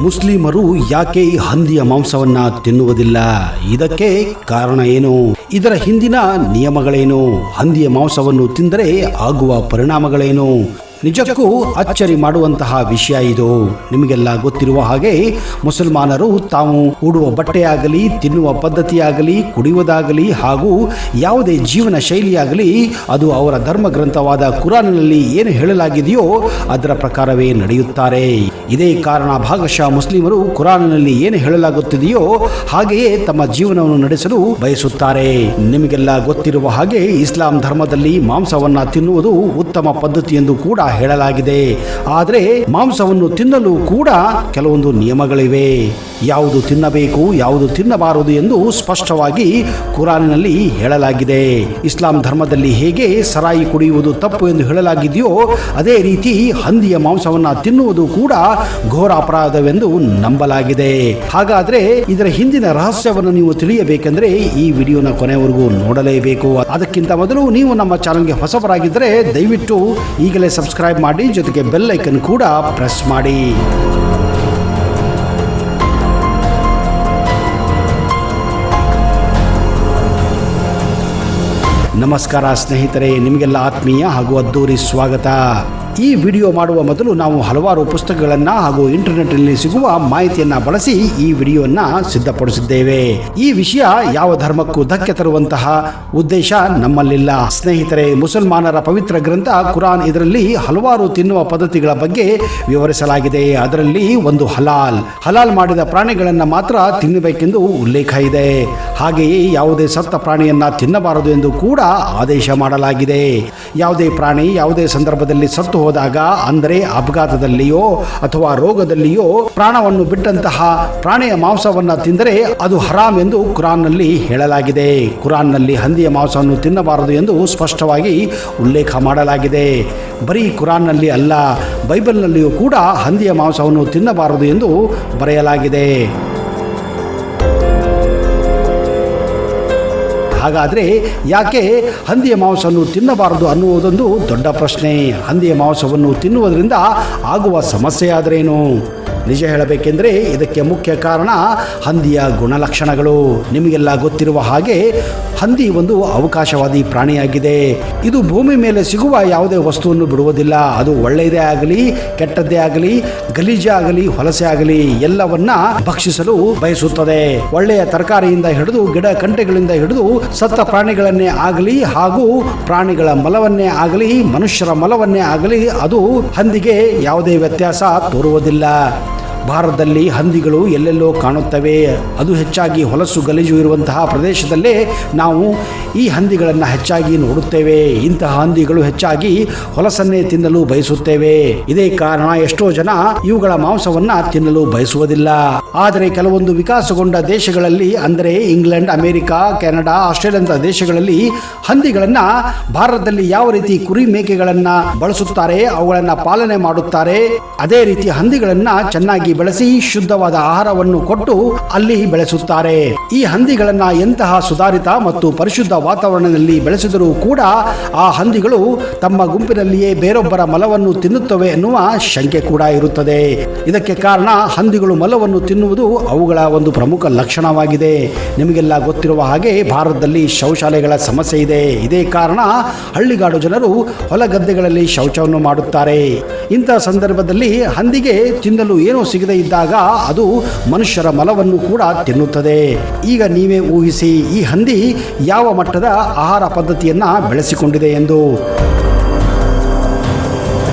ಮುಸ್ಲಿಮರು ಯಾಕೆ ಹಂದಿಯ ಮಾಂಸವನ್ನ ತಿನ್ನುವುದಿಲ್ಲ? ಇದಕ್ಕೆ ಕಾರಣ ಏನು? ಇದರ ಹಿಂದಿನ ನಿಯಮಗಳೇನು? ಹಂದಿಯ ಮಾಂಸವನ್ನು ತಿಂದರೆ ಆಗುವ ಪರಿಣಾಮಗಳೇನು? ನಿಜಕ್ಕೂ ಅಚ್ಚರಿ ಮಾಡುವಂತಹ ವಿಷಯ ಇದು. ನಿಮಗೆಲ್ಲ ಗೊತ್ತಿರುವ ಹಾಗೆ ಮುಸಲ್ಮಾನರು ತಾವು ಉಡುವ ಬಟ್ಟೆಯಾಗಲಿ, ತಿನ್ನುವ ಪದ್ಧತಿಯಾಗಲಿ, ಕುಡಿಯುವುದಾಗಲಿ ಹಾಗೂ ಯಾವುದೇ ಜೀವನ ಶೈಲಿಯಾಗಲಿ ಅದು ಅವರ ಧರ್ಮ ಗ್ರಂಥವಾದ ಕುರಾನಿನಲ್ಲಿ ಏನು ಹೇಳಲಾಗಿದೆಯೋ ಅದರ ಪ್ರಕಾರವೇ ನಡೆಯುತ್ತಾರೆ. ಇದೇ ಕಾರಣ ಭಾಗಶಃ ಮುಸ್ಲಿಮರು ಕುರಾನಿನಲ್ಲಿ ಏನು ಹೇಳಲಾಗುತ್ತಿದೆಯೋ ಹಾಗೆಯೇ ತಮ್ಮ ಜೀವನವನ್ನು ನಡೆಸಲು ಬಯಸುತ್ತಾರೆ. ನಿಮಗೆಲ್ಲ ಗೊತ್ತಿರುವ ಹಾಗೆ ಇಸ್ಲಾಂ ಧರ್ಮದಲ್ಲಿ ಮಾಂಸವನ್ನ ತಿನ್ನುವುದು ಉತ್ತಮ ಪದ್ಧತಿ ಎಂದು ಕೂಡ ಹೇಳಲಾಗಿದೆ. ಆದರೆ ಮಾಂಸವನ್ನು ತಿನ್ನಲು ಕೂಡ ಕೆಲವೊಂದು ನಿಯಮಗಳಿವೆ. ಯಾವುದು ತಿನ್ನಬೇಕು, ಯಾವುದು ತಿನ್ನಬಾರದು ಎಂದು ಸ್ಪಷ್ಟವಾಗಿ ಕುರಾನಿನಲ್ಲಿ ಹೇಳಲಾಗಿದೆ. ಇಸ್ಲಾಂ ಧರ್ಮದಲ್ಲಿ ಹೇಗೆ ಸರಾಯಿ ಕುಡಿಯುವುದು ತಪ್ಪು ಎಂದು ಹೇಳಲಾಗಿದೆಯೋ ಅದೇ ರೀತಿ ಹಂದಿಯ ಮಾಂಸವನ್ನ ತಿನ್ನುವುದು ಕೂಡ ಘೋರ ಅಪರಾಧವೆಂದು ನಂಬಲಾಗಿದೆ. ಹಾಗಾದ್ರೆ ಇದರ ಹಿಂದಿನ ರಹಸ್ಯವನ್ನು ನೀವು ತಿಳಿಯಬೇಕೆಂದ್ರೆ ಈ ವಿಡಿಯೋನ ಕೊನೆವರೆಗೂ ನೋಡಲೇಬೇಕು. ಅದಕ್ಕಿಂತ ಮೊದಲು ನೀವು ನಮ್ಮ ಚಾನೆಲ್ಗೆ ಹೊಸಬರಾಗಿದ್ದರೆ ದಯವಿಟ್ಟು ಈಗಲೇ ಸಬ್ಸ್ಕ್ರೈಬ್ ಮಾಡಿ, ಜೊತೆಗೆ ಬೆಲ್ ಐಕನ್ ಕೂಡ ಪ್ರೆಸ್ ಮಾಡಿ. ನಮಸ್ಕಾರ ಸ್ನೇಹಿತರೆ, ನಿಮಗೆಲ್ಲ ಆತ್ಮೀಯ ಹಾಗೂ ಅದ್ದೂರಿ ಸ್ವಾಗತ. ಈ ವಿಡಿಯೋ ಮಾಡುವ ಮೊದಲು ನಾವು ಹಲವಾರು ಪುಸ್ತಕಗಳನ್ನು ಹಾಗೂ ಇಂಟರ್ನೆಟ್ನಲ್ಲಿ ಸಿಗುವ ಮಾಹಿತಿಯನ್ನು ಬಳಸಿ ಈ ವಿಡಿಯೋವನ್ನು ಸಿದ್ಧಪಡಿಸಿದ್ದೇವೆ. ಈ ವಿಷಯ ಯಾವ ಧರ್ಮಕ್ಕೂ ಧಕ್ಕೆ ತರುವಂತಹ ಉದ್ದೇಶ ನಮ್ಮಲ್ಲಿಲ್ಲ. ಸ್ನೇಹಿತರೆ, ಮುಸಲ್ಮಾನರ ಪವಿತ್ರ ಗ್ರಂಥ ಕುರಾನ್ ಇದರಲ್ಲಿ ಹಲವಾರು ತಿನ್ನುವ ಪದ್ಧತಿಗಳ ಬಗ್ಗೆ ವಿವರಿಸಲಾಗಿದೆ. ಅದರಲ್ಲಿ ಒಂದು ಹಲಾಲ್ ಮಾಡಿದ ಪ್ರಾಣಿಗಳನ್ನು ಮಾತ್ರ ತಿನ್ನಬೇಕೆಂದು ಉಲ್ಲೇಖ ಇದೆ. ಹಾಗೆಯೇ ಯಾವುದೇ ಸತ್ತ ಪ್ರಾಣಿಯನ್ನ ತಿನ್ನಬಾರದು ಎಂದು ಕೂಡ ಆದೇಶ ಮಾಡಲಾಗಿದೆ. ಯಾವುದೇ ಪ್ರಾಣಿ ಯಾವುದೇ ಸಂದರ್ಭದಲ್ಲಿ ಸತ್ತು ಹೋದಾಗ, ಅಂದರೆ ಅಪಘಾತದಲ್ಲಿಯೋ ಅಥವಾ ರೋಗದಲ್ಲಿಯೋ ಪ್ರಾಣವನ್ನು ಬಿಟ್ಟಂತಹ ಪ್ರಾಣಿಯ ಮಾಂಸವನ್ನ ತಿಂದರೆ ಅದು ಹರಾಮ್ ಎಂದು ಕುರಾನ್ನಲ್ಲಿ ಹೇಳಲಾಗಿದೆ. ಕುರಾನ್ನಲ್ಲಿ ಹಂದಿಯ ಮಾಂಸವನ್ನು ತಿನ್ನಬಾರದು ಎಂದು ಸ್ಪಷ್ಟವಾಗಿ ಉಲ್ಲೇಖ ಮಾಡಲಾಗಿದೆ. ಬರೀ ಕುರಾನ್ನಲ್ಲಿ ಅಲ್ಲ, ಬೈಬಲ್ನಲ್ಲಿಯೂ ಕೂಡ ಹಂದಿಯ ಮಾಂಸವನ್ನು ತಿನ್ನಬಾರದು ಎಂದು ಬರೆಯಲಾಗಿದೆ. ಹಾಗಾದರೆ ಯಾಕೆ ಹಂದಿಯ ಮಾಂಸವನ್ನು ತಿನ್ನಬಾರದು ಅನ್ನುವುದೊಂದು ದೊಡ್ಡ ಪ್ರಶ್ನೆ. ಹಂದಿಯ ಮಾಂಸವನ್ನು ತಿನ್ನುವುದರಿಂದ ಆಗುವ ಸಮಸ್ಯೆಯಾದರೇನು? ನಿಜ ಹೇಳಬೇಕೆಂದರೆ ಇದಕ್ಕೆ ಮುಖ್ಯ ಕಾರಣ ಹಂದಿಯ ಗುಣಲಕ್ಷಣಗಳು. ನಿಮಗೆಲ್ಲ ಗೊತ್ತಿರುವ ಹಾಗೆ ಹಂದಿ ಒಂದು ಅವಕಾಶವಾದಿ ಪ್ರಾಣಿಯಾಗಿದೆ. ಇದು ಭೂಮಿ ಮೇಲೆ ಸಿಗುವ ಯಾವುದೇ ವಸ್ತುವನ್ನು ಬಿಡುವುದಿಲ್ಲ. ಅದು ಒಳ್ಳೆಯದೇ ಆಗಲಿ, ಕೆಟ್ಟದ್ದೇ ಆಗಲಿ, ಗಲೀಜೇ ಆಗಲಿ, ಹೊಲಸೆ ಆಗಲಿ ಎಲ್ಲವನ್ನ ಭಕ್ಷಿಸಲು ಬಯಸುತ್ತದೆ. ಒಳ್ಳೆಯ ತರಕಾರಿಯಿಂದ ಹಿಡಿದು ಗಿಡ ಕಂಟೆಗಳಿಂದ ಹಿಡಿದು ಸತ್ತ ಪ್ರಾಣಿಗಳನ್ನೇ ಆಗಲಿ ಹಾಗೂ ಪ್ರಾಣಿಗಳ ಮಲವನ್ನೇ ಆಗಲಿ, ಮನುಷ್ಯರ ಮಲವನ್ನೇ ಆಗಲಿ ಅದು ಹಂದಿಗೆ ಯಾವುದೇ ವ್ಯತ್ಯಾಸ ತೋರುವುದಿಲ್ಲ. ಭಾರತದಲ್ಲಿ ಹಂದಿಗಳು ಎಲ್ಲೆಲ್ಲೋ ಕಾಣುತ್ತವೆ. ಅದು ಹೆಚ್ಚಾಗಿ ಹೊಲಸು ಗಲೀಜು ಇರುವಂತಹ ಪ್ರದೇಶದಲ್ಲೇ ನಾವು ಈ ಹಂದಿಗಳನ್ನು ಹೆಚ್ಚಾಗಿ ನೋಡುತ್ತೇವೆ. ಇಂತಹ ಹಂದಿಗಳು ಹೆಚ್ಚಾಗಿ ಹೊಲಸನ್ನೇ ತಿನ್ನಲು ಬಯಸುತ್ತೇವೆ. ಇದೇ ಕಾರಣ ಎಷ್ಟೋ ಜನ ಇವುಗಳ ಮಾಂಸವನ್ನ ತಿನ್ನಲು ಬಯಸುವುದಿಲ್ಲ. ಆದರೆ ಕೆಲವೊಂದು ವಿಕಾಸಗೊಂಡ ದೇಶಗಳಲ್ಲಿ, ಅಂದರೆ ಇಂಗ್ಲೆಂಡ್, ಅಮೆರಿಕ, ಕೆನಡಾ, ಆಸ್ಟ್ರೇಲಿಯಾ ದೇಶಗಳಲ್ಲಿ ಹಂದಿಗಳನ್ನ ಭಾರತದಲ್ಲಿ ಯಾವ ರೀತಿ ಕುರಿ ಮೇಕೆಗಳನ್ನ ಬಳಸುತ್ತಾರೆ, ಅವುಗಳನ್ನ ಪಾಲನೆ ಮಾಡುತ್ತಾರೆ, ಅದೇ ರೀತಿ ಹಂದಿಗಳನ್ನ ಚೆನ್ನಾಗಿ ಬೆಳೆಸಿ ಶುದ್ಧವಾದ ಆಹಾರವನ್ನು ಕೊಟ್ಟು ಅಲ್ಲಿ ಬೆಳೆಸುತ್ತಾರೆ. ಈ ಹಂದಿಗಳನ್ನ ಎಂತಹ ಸುಧಾರಿತ ಮತ್ತು ಪರಿಶುದ್ಧ ವಾತಾವರಣದಲ್ಲಿ ಬೆಳೆಸಿದರೂ ಕೂಡ ಆ ಹಂದಿಗಳು ತಮ್ಮ ಗುಂಪಿನಲ್ಲಿಯೇ ಬೇರೊಬ್ಬರ ಮಲವನ್ನು ತಿನ್ನುತ್ತವೆ ಎನ್ನುವ ಶಂಕೆ ಕೂಡ ಇರುತ್ತದೆ. ಇದಕ್ಕೆ ಕಾರಣ ಹಂದಿಗಳು ಮಲವನ್ನು ತಿನ್ನುವುದು ಅವುಗಳ ಒಂದು ಪ್ರಮುಖ ಲಕ್ಷಣವಾಗಿದೆ. ನಿಮಗೆಲ್ಲ ಗೊತ್ತಿರುವ ಹಾಗೆ ಭಾರತದಲ್ಲಿ ಶೌಚಾಲಯಗಳ ಸಮಸ್ಯೆ ಇದೆ. ಇದೇ ಕಾರಣ ಹಳ್ಳಿಗಾಡು ಜನರು ಹೊಲ ಗದ್ದೆಗಳಲ್ಲಿ ಶೌಚವನ್ನು ಮಾಡುತ್ತಾರೆ. ಇಂತಹ ಸಂದರ್ಭದಲ್ಲಿ ಹಂದಿಗೆ ತಿನ್ನಲು ಏನೂ ಸಿಗದೇ ಇದ್ದಾಗ ಅದು ಮನುಷ್ಯರ ಮಲವನ್ನು ಕೂಡ ತಿನ್ನುತ್ತದೆ. ಈಗ ನೀವೇ ಊಹಿಸಿ ಈ ಹಂದಿ ಯಾವ ಮಟ್ಟದ ಆಹಾರ ಪದ್ಧತಿಯನ್ನ ಬೆಳೆಸಿಕೊಂಡಿದೆ ಎಂದು.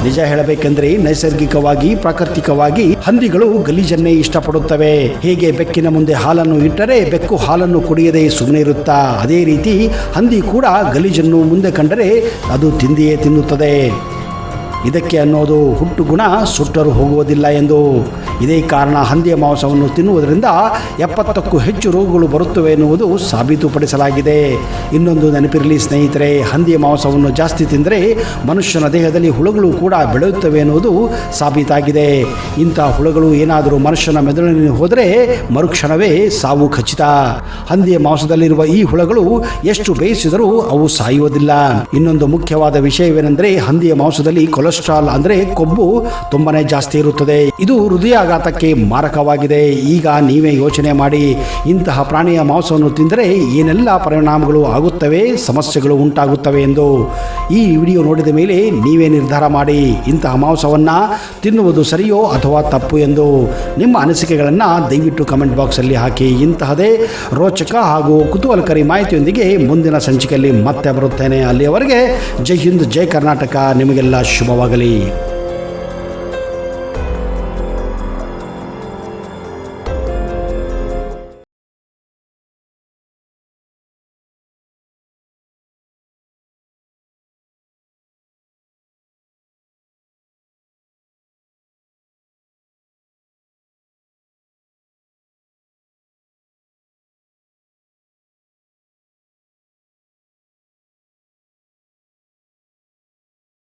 ನಿಜ ಹೇಳಬೇಕೆಂದರೆ ನೈಸರ್ಗಿಕವಾಗಿ, ಪ್ರಾಕೃತಿಕವಾಗಿ ಹಂದಿಗಳು ಗಲೀಜನ್ನೇ ಇಷ್ಟಪಡುತ್ತವೆ. ಹೇಗೆ ಬೆಕ್ಕಿನ ಮುಂದೆ ಹಾಲನ್ನು ಇಟ್ಟರೆ ಬೆಕ್ಕು ಹಾಲನ್ನು ಕುಡಿಯದೆ ಸುಮ್ಮನೆ ಇರುತ್ತಾ, ಅದೇ ರೀತಿ ಹಂದಿ ಕೂಡ ಗಲೀಜನ್ನು ಮುಂದೆ ಕಂಡರೆ ಅದು ತಿಂದಿಯೇ ತಿನ್ನುತ್ತದೆ. ಇದಕ್ಕೆ ಅನ್ನೋದು ಹುಟ್ಟು ಗುಣ ಸುಟ್ಟರೂ ಹೋಗುವುದಿಲ್ಲ ಎಂದು. ಇದೇ ಕಾರಣ ಹಂದಿಯ ಮಾಂಸವನ್ನು ತಿನ್ನುವುದರಿಂದ 70ಕ್ಕೂ ಹೆಚ್ಚು ರೋಗಗಳು ಬರುತ್ತವೆ ಎನ್ನುವುದು ಸಾಬೀತುಪಡಿಸಲಾಗಿದೆ. ಇನ್ನೊಂದು ನೆನಪಿರಲಿ ಸ್ನೇಹಿತರೆ, ಹಂದಿಯ ಮಾಂಸವನ್ನು ಜಾಸ್ತಿ ತಿಂದರೆ ಮನುಷ್ಯನ ದೇಹದಲ್ಲಿ ಹುಳುಗಳು ಕೂಡ ಬೆಳೆಯುತ್ತವೆ ಎನ್ನುವುದು ಸಾಬೀತಾಗಿದೆ. ಇಂತಹ ಹುಳುಗಳು ಏನಾದರೂ ಮನುಷ್ಯನ ಮೆದುಳಿನಲ್ಲಿ ಹೋದರೆ ಮರುಕ್ಷಣವೇ ಸಾವು ಖಚಿತ. ಹಂದಿಯ ಮಾಂಸದಲ್ಲಿರುವ ಈ ಹುಳುಗಳು ಎಷ್ಟು ಬೇಯಿಸಿದರೂ ಅವು ಸಾಯುವುದಿಲ್ಲ. ಇನ್ನೊಂದು ಮುಖ್ಯವಾದ ವಿಷಯವೇನೆಂದರೆ ಹಂದಿಯ ಮಾಂಸದಲ್ಲಿ ಕೊಲೆಸ್ಟ್ರಾಲ್ ಕೊಲೆಸ್ಟ್ರಾಲ್ ಅಂದರೆ ಕೊಬ್ಬು ತುಂಬಾನೇ ಜಾಸ್ತಿ ಇರುತ್ತದೆ. ಇದು ಹೃದಯಾಘಾತಕ್ಕೆ ಮಾರಕವಾಗಿದೆ. ಈಗ ನೀವೇ ಯೋಚನೆ ಮಾಡಿ, ಇಂತಹ ಪ್ರಾಣಿಯ ಮಾಂಸವನ್ನು ತಿಂದರೆ ಏನೆಲ್ಲ ಪರಿಣಾಮಗಳು ಆಗುತ್ತವೆ, ಸಮಸ್ಯೆಗಳು ಉಂಟಾಗುತ್ತವೆ ಎಂದು. ಈ ವಿಡಿಯೋ ನೋಡಿದ ಮೇಲೆ ನೀವೇ ನಿರ್ಧಾರ ಮಾಡಿ, ಇಂತಹ ಮಾಂಸವನ್ನು ತಿನ್ನುವುದು ಸರಿಯೋ ಅಥವಾ ತಪ್ಪು ಎಂದು. ನಿಮ್ಮ ಅನಿಸಿಕೆಗಳನ್ನು ದಯವಿಟ್ಟು ಕಮೆಂಟ್ ಬಾಕ್ಸಲ್ಲಿ ಹಾಕಿ. ಇಂತಹದೇ ರೋಚಕ ಹಾಗೂ ಕುತೂಹಲಕಾರಿ ಮಾಹಿತಿಯೊಂದಿಗೆ ಮುಂದಿನ ಸಂಚಿಕೆಯಲ್ಲಿ ಮತ್ತೆ ಬರುತ್ತೇನೆ. ಅಲ್ಲಿಯವರೆಗೆ ಜೈ ಹಿಂದ್, ಜೈ ಕರ್ನಾಟಕ. ನಿಮಗೆಲ್ಲ ಶುಭವಾಗಲಿ.